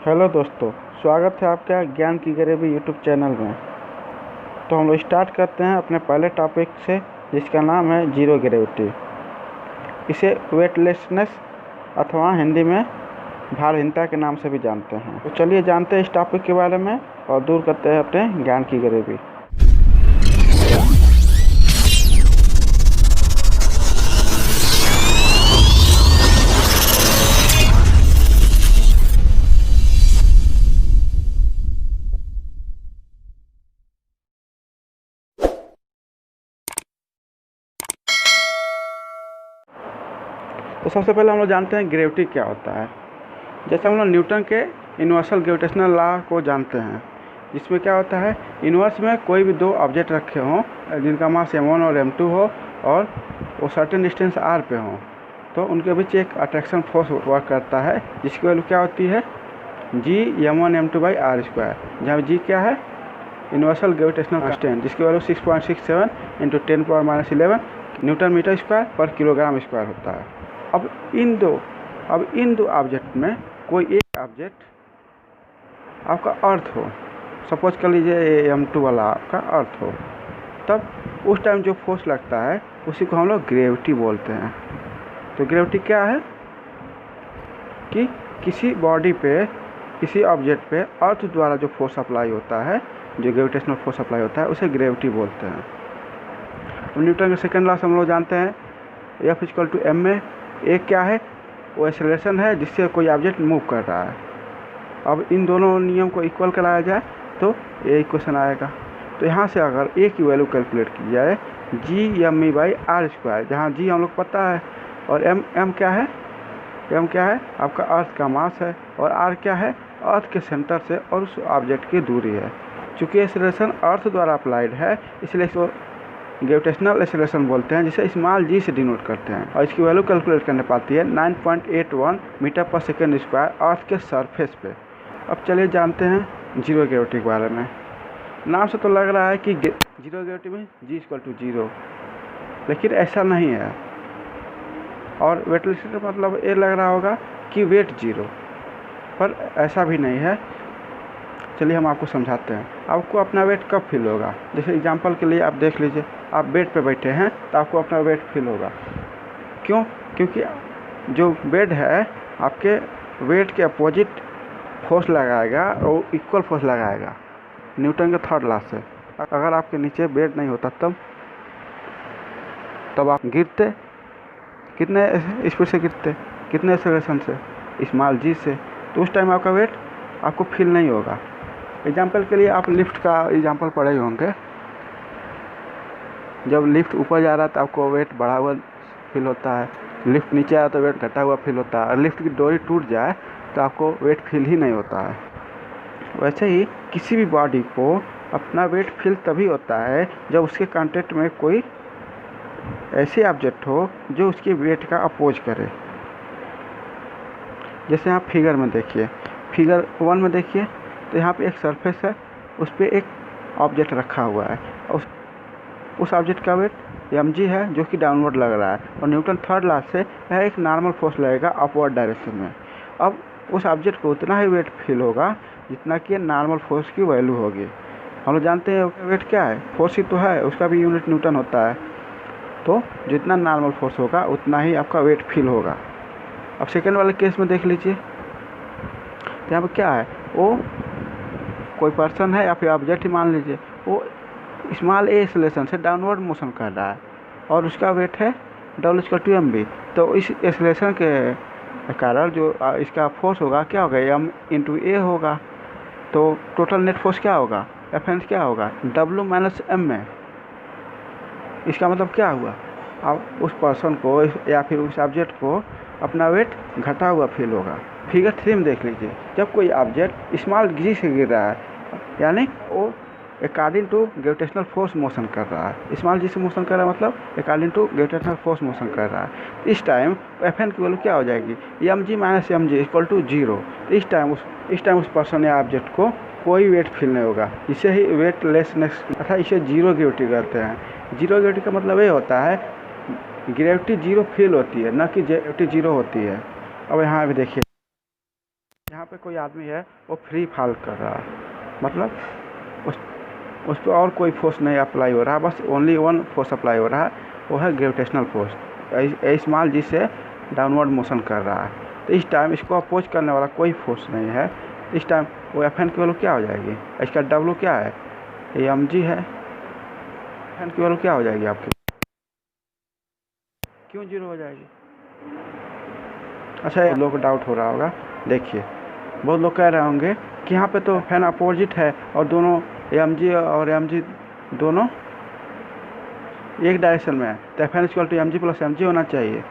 Hello दोस्तों, स्वागत है आपका ज्ञान की गरीबी यूट्यूब चैनल में। तो हम लोग स्टार्ट करते हैं अपने पहले टॉपिक से, जिसका नाम है जीरो ग्रेविटी। इसे वेटलेसनेस अथवा हिंदी में भारहीनता के नाम से भी जानते हैं। तो चलिए जानते हैं इस टॉपिक के बारे में और दूर करते हैं अपने ज्ञान की गरीबी। तो सबसे पहले हम लोग जानते हैं ग्रेविटी क्या होता है। जैसे हम लोग न्यूटन के यूनिवर्सल ग्रेविटेशनल लॉ को जानते हैं, जिसमें क्या होता है, यूनिवर्स में कोई भी दो ऑब्जेक्ट रखे हों जिनका मास m1 और m2 हो और वो सर्टेन डिस्टेंस r पे हों, तो उनके बीच एक अट्रैक्शन फोर्स वर्क करता है, जिसकी वैल्यू क्या होती है g m1 m2 by r square, जहाँ g क्या है यूनिवर्सल ग्रेविटेशनल कांस्टेंट, जिसकी value 6.67 into 10⁻11 newton metre square पर किलोग्राम स्क्वायर होता है। अब इन दो ऑब्जेक्ट में कोई एक ऑब्जेक्ट आपका अर्थ हो, सपोज कर लीजिए m2 वाला आपका अर्थ हो, तब उस टाइम जो फोर्स लगता है उसी को हम लोग ग्रेविटी बोलते हैं। तो ग्रेविटी क्या है कि किसी बॉडी पे, किसी ऑब्जेक्ट पे अर्थ द्वारा जो फोर्स अप्लाई होता है, जो ग्रेविटेशनल फोर्स अप्लाई होता है, उसे ग्रेविटी बोलते हैं। तो न्यूटन के सेकेंड लॉ से हम लोग जानते हैं F = m में एक क्या है, वो एक्सेलरेशन है जिससे कोई ऑब्जेक्ट मूव कर रहा है। अब इन दोनों नियम को इक्वल कराया जाए तो ये इक्वेशन आएगा। तो यहाँ से अगर a की वैल्यू कैलकुलेट की जाए g m by r square, जहाँ g हम लोग पता है और m क्या है, m क्या है आपका अर्थ का मास है और r क्या है अर्थ के सेंटर से और उस ऑब्जेक्ट की दूरी है। चूँकि एक्सेलरेशन अर्थ द्वारा अप्लाइड है, इसलिए इसको ग्रेविटेशनल एक्सेलरेशन बोलते हैं, जिसे स्मॉल g से डिनोट करते हैं, और इसकी वैल्यू कैलकुलेट करने पाती है 9.81 मीटर पर सेकेंड स्क्वायर अर्थ के सरफेस पे। अब चलिए जानते हैं जीरो ग्रेविटी के बारे में। नाम से तो लग रहा है कि जीरो ग्रेविटी में g = 0, लेकिन ऐसा नहीं है। और वेटलेसनेस का मतलब ये लग रहा होगा कि वेट जीरो, पर ऐसा भी नहीं है। चलिए हम आपको समझाते हैं। आपको अपना वेट कब फील होगा, जैसे एग्जांपल के लिए आप देख लीजिए, आप बेड पे बैठे हैं तो आपको अपना वेट फील होगा। क्यों? क्योंकि जो बेड है आपके वेट के अपोजिट फोर्स लगाएगा और इक्वल फोर्स लगाएगा न्यूटन के थर्ड लॉ से। अगर आपके नीचे बेड नहीं होता तब आप गिरते, कितने स्पीड से गिरते, कितने एक्सेलरेशन से, स्मॉल g से, तो उस टाइम आपका वेट आपको फील नहीं होगा। एग्जाम्पल के लिए आप लिफ्ट का एग्जाम्पल पढ़े होंगे। जब लिफ्ट ऊपर जा रहा है तो आपको वेट बढ़ा हुआ फील होता है, लिफ्ट नीचे आया तो वेट घटा हुआ फील होता है, और लिफ्ट की डोरी टूट जाए तो आपको वेट फील ही नहीं होता है। वैसे ही किसी भी बॉडी को अपना वेट फील तभी होता है जब उसके कांटेक्ट में कोई ऐसे ऑब्जेक्ट हो जो उसके वेट का अपोज करे। जैसे आप फिगर में देखिए, फिगर 1 में देखिए, तो यहाँ पे एक सरफेस है, उस पर एक ऑब्जेक्ट रखा हुआ है, उस ऑब्जेक्ट का वेट mg है जो कि डाउनवर्ड लग रहा है, और न्यूटन थर्ड लॉ से यह एक नॉर्मल फोर्स लगेगा अपवर्ड डायरेक्शन में। अब उस ऑब्जेक्ट को उतना ही वेट फील होगा जितना कि नॉर्मल फोर्स की वैल्यू होगी। हम लोग जानते हैं वेट क्या है, फोर्स ही तो है, उसका भी यूनिट न्यूटन होता है। तो जितना नॉर्मल फोर्स होगा उतना ही आपका वेट फील होगा। अब सेकेंड वाले केस में देख लीजिए, तो यहाँ पर क्या है, वो कोई पर्सन है या फिर ऑब्जेक्ट ही मान लीजिए, वो स्मॉल a एक्सेलरेशन से डाउनवर्ड मोशन कर रहा है और उसका वेट है W = mv। तो इस एक्सेलरेशन के कारण जो इसका फोर्स होगा क्या होगा, m × a होगा। तो टोटल नेट फोर्स क्या होगा, Fn क्या होगा, W - m में। इसका मतलब क्या हुआ, अब उस पर्सन को या फिर उस ऑब्जेक्ट को अपना वेट घटा हुआ फील होगा। फिगर 3 में देख लीजिए, जब कोई ऑब्जेक्ट स्मॉल g से गिर रहा है, यानी वो according to gravitational force motion कर रहा है, स्मॉल g से मोशन कर रहा है, मतलब according to gravitational force motion कर रहा है। इस टाइम Fn की वैल्यू क्या हो जाएगी, mg - mg = 0। इस टाइम उस पर्सन या ऑब्जेक्ट को कोई वेट फील नहीं होगा। इसे ही वेटलेसनेस अर्थात इसे जीरो ग्रेविटी कहते हैं। जीरो ग्रेविटी का मतलब ये होता है ग्रेविटी जीरो फील होती है, न कि ग्रेविटी जीरो होती है। अब यहाँ भी देखिए, यहाँ पे कोई आदमी है वो फ्री फॉल कर रहा है, मतलब उस पर और कोई फोर्स नहीं अप्लाई हो रहा, बस ओनली वन फोर्स अप्लाई हो रहा है, वो है ग्रेविटेशनल फोर्स स्मॉल जी से डाउनवर्ड मोशन कर रहा है। तो इस टाइम इसको अपोज करने वाला कोई फोर्स नहीं है। इस टाइम वो एफ एन की वैल्यू क्या हो जाएगी, इसका डब्ल्यू क्या है, एम जी है, एफ एन की वैल्यू क्या हो जाएगी आपकी, क्यों जीरो हो जाएगी। अच्छा, लोग को डाउट हो रहा होगा, देखिए बहुत लोग कह रहे होंगे कि यहाँ पे तो फैन अपोजिट है और दोनों एम जी और एम जी दोनों एक डायरेक्शन में है, तो F N equal to M G plus M G होना चाहिए।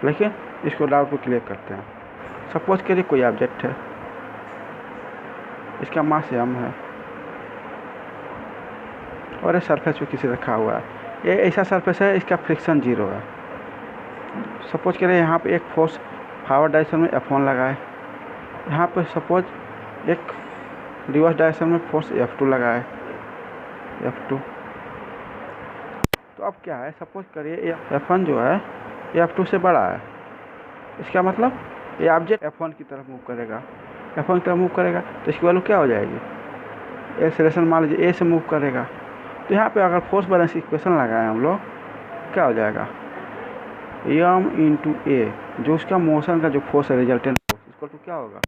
लेकिन इसको डाउट को क्लियर करते हैं। सपोज करिए कोई ऑब्जेक्ट है, इसका मास एम है और ये सरफेस पे किसी रखा हुआ है, ये ऐसा सरफेस है इसका फ्रिक्शन जीरो है। सपोज करिए यहाँ पे एक फोर्स फॉरवर्ड डायरेक्शन में F1 लगाए, यहाँ पे सपोज एक रिवर्स डायरेक्शन में फोर्स F2 लगाए, F2। तो अब क्या है, सपोज करिए F1 जो है ये F2 से बड़ा है, इसका मतलब ये ऑब्जेक्ट F1 की तरफ मूव करेगा, F1 की तरफ मूव करेगा तो इसकी वैल्यू क्या हो जाएगी, एक्सेलरेशन मान लीजिए A से मूव करेगा। तो यहाँ पे अगर फोर्स बैलेंस इक्वेशन लगाएं हम लोग, क्या हो जाएगा, एम इंटू ए, जो उसका मोशन का जो फोर्स है रिजल्टेंट फोर्स, इसको तो क्या होगा,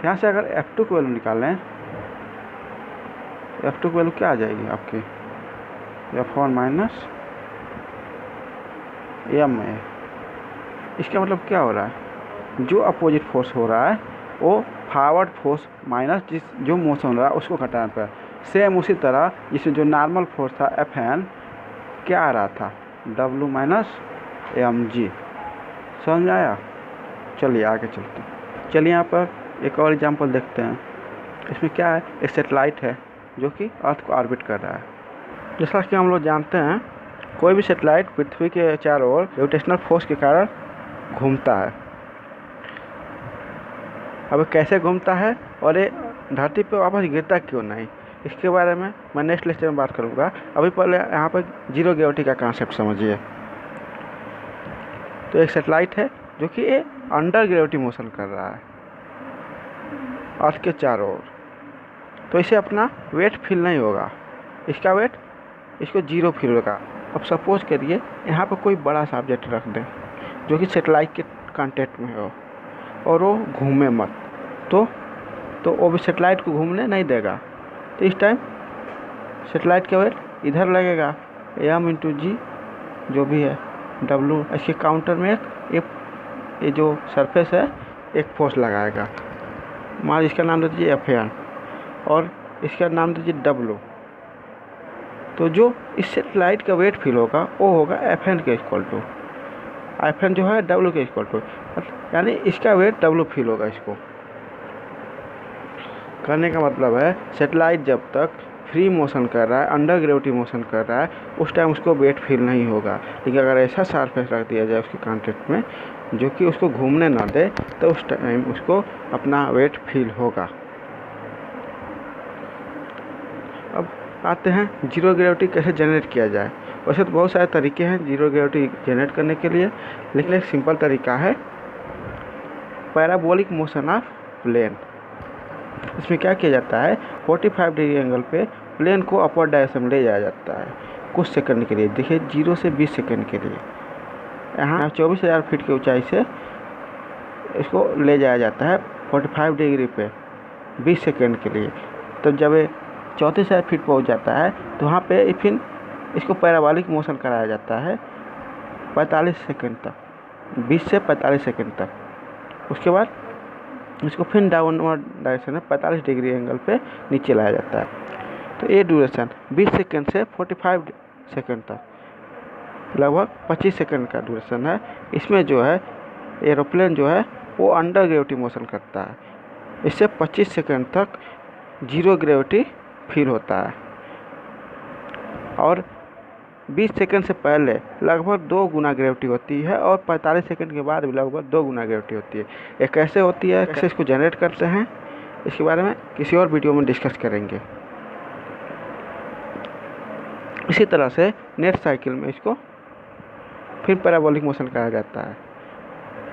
यहाँ से अगर F2 की वैल्यू निकालें, F2 की वैल्यू क्या आ जाएगी आपकी, F1 माइनस एम ए। इसका मतलब क्या हो रहा है, जो अपोजिट फोर्स हो रहा है वो फॉरवर्ड फोर्स माइनस जो मोशन हो रहा है उसको घटाने पर, सेम उसी तरह जिसमें जो नॉर्मल फोर्स था एफ एन क्या आ रहा था, डब्लू माइनस एम जी। समझ में आया। चलिए आगे चलते हैं। चलिए यहाँ पर एक और एग्जांपल देखते हैं। इसमें क्या है, एक सैटेलाइट है जो कि अर्थ को ऑर्बिट कर रहा है। जैसा कि हम लोग जानते हैं कोई भी सैटेलाइट पृथ्वी के चारों ओर ग्रेविटेशनल फोर्स के कारण घूमता है। अब कैसे घूमता है और ये धरती पे वापस गिरता क्यों नहीं, इसके बारे में मैं नेक्स्ट लेक्चर में बात करूँगा। अभी पहले यहाँ पर जीरो ग्रेविटी का कॉन्सेप्ट समझिए। तो एक सैटेलाइट है जो कि ये अंडर ग्रेविटी मोशन कर रहा है अर्थ के चारों ओर, तो इसे अपना वेट फील नहीं होगा, इसका वेट इसको जीरो फील होगा। अब सपोज करिए यहाँ पर कोई बड़ा सा ऑब्जेक्ट रख दें जो कि सैटेलाइट के कांटेक्ट में हो और वो घूमे मत, तो वो भी सैटेलाइट को घूमने नहीं देगा। तो इस टाइम सैटेलाइट का वेट इधर लगेगा, एम इंटू जी जो भी है डब्लू, इसके काउंटर में एक ये जो सरफेस है एक फोर्स लगाएगा, मान इसका नाम दे दीजिए एफ एन और इसका नाम दीजिए डब्लू। तो जो इस सैटेलाइट का वेट फील होगा वो होगा एफ एन के इक्वल टू, एफ एन जो है डब्लू के इक्वल टू, यानी इसका वेट डब्लू फील होगा। इसको करने का मतलब है सैटेलाइट जब तक फ्री मोशन कर रहा है, अंडर ग्रेविटी मोशन कर रहा है, उस टाइम उसको वेट फील नहीं होगा। लेकिन अगर ऐसा सरफेस रख दिया जाए उसके कांटेक्ट में जो कि उसको घूमने ना दे, तो उस टाइम उसको अपना वेट फील होगा। अब आते हैं जीरो ग्रेविटी कैसे जनरेट किया जाए। वैसे तो बहुत सारे तरीके हैं जीरो ग्रेविटी जनरेट करने के लिए, लेकिन एक सिंपल तरीका है पैराबोलिक मोशन ऑफ प्लेन। इसमें क्या किया जाता है, 45 डिग्री एंगल पे प्लेन को अपवर्ड डायरेक्शन में ले जाया जाता है कुछ सेकंड के लिए। देखिए 0 से 20 सेकंड के लिए यहाँ 24,000 फीट की ऊंचाई से इसको ले जाया जाता है 45 डिग्री पे 20 सेकंड के लिए। तो जब ये 34,000 फीट पहुँच जाता है तो वहाँ पे फिर इसको पैराबोलिक मोशन कराया जाता है 45 सेकंड तक, 20 से 45 सेकंड तक। उसके बाद इसको फिर डाउनवर्ड डायरेक्शन में 45 डिग्री एंगल पे नीचे लाया जाता है। तो ये ड्यूरेशन 20 सेकंड से 45 सेकंड तक लगभग 25 सेकंड का ड्यूरेशन है। इसमें जो है एरोप्लेन जो है वो अंडर ग्रेविटी मोशन करता है। इससे 25 सेकंड तक जीरो ग्रेविटी फील होता है और 20 सेकंड से पहले लगभग 2 गुना ग्रेविटी होती है और 45 सेकंड के बाद भी लगभग 2 गुना ग्रेविटी होती है। ये कैसे होती है, कैसे इसको जनरेट करते हैं, इसके बारे में किसी और वीडियो में डिस्कस करेंगे। इसी तरह से नेट साइकिल में इसको फिर पैराबोलिक मोशन कहा जाता है।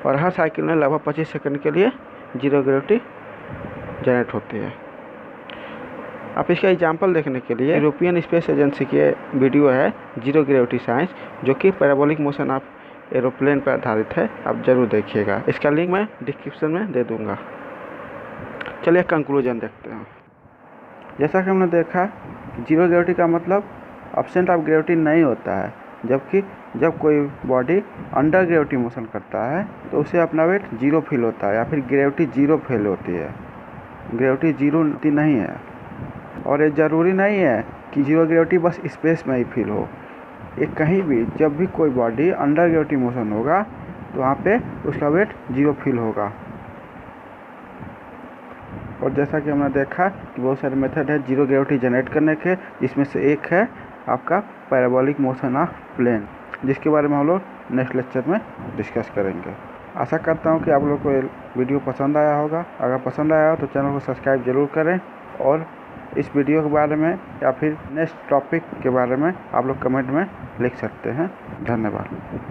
और हर साइकिल में लगभग 25 सेकंड के लिए जीरो ग्रेविटी जनरेट होती है। आप इसका एग्जाम्पल देखने के लिए यूरोपियन स्पेस एजेंसी की वीडियो है जीरो ग्रेविटी साइंस, जो कि पैराबोलिक मोशन ऑफ एरोप्लेन पर आधारित है। आप ज़रूर देखिएगा, इसका लिंक मैं डिस्क्रिप्शन में दे दूंगा। चलिए कंक्लूजन देखते हैं। जैसा कि हमने देखा, जीरो ग्रेविटी का मतलब एब्सेंट ऑफ ग्रेविटी नहीं होता है, जबकि जब कोई बॉडी अंडर ग्रेविटी मोशन करता है तो उसे अपना वेट जीरो फील होता है, या फिर ग्रेविटी जीरो फील होती है। ग्रेविटी जीरो नहीं है, और ये ज़रूरी नहीं है कि जीरो ग्रेविटी बस स्पेस में ही फील हो। ये कहीं भी, जब भी कोई बॉडी अंडर ग्रेविटी मोशन होगा तो वहाँ पे उसका वेट जीरो फील होगा। और जैसा कि हमने देखा कि बहुत सारे मेथड है जीरो ग्रेविटी जनरेट करने के, जिसमें से एक है आपका पैराबोलिक मोशन ऑफ प्लेन, जिसके बारे में हम लोग नेक्स्ट लेक्चर में डिस्कस करेंगे। आशा करता हूँ कि आप लोग को ये वीडियो पसंद आया होगा। अगर पसंद आया हो तो चैनल को सब्सक्राइब जरूर करें, और इस वीडियो के बारे में या फिर नेक्स्ट टॉपिक के बारे में आप लोग कमेंट में लिख सकते हैं। धन्यवाद।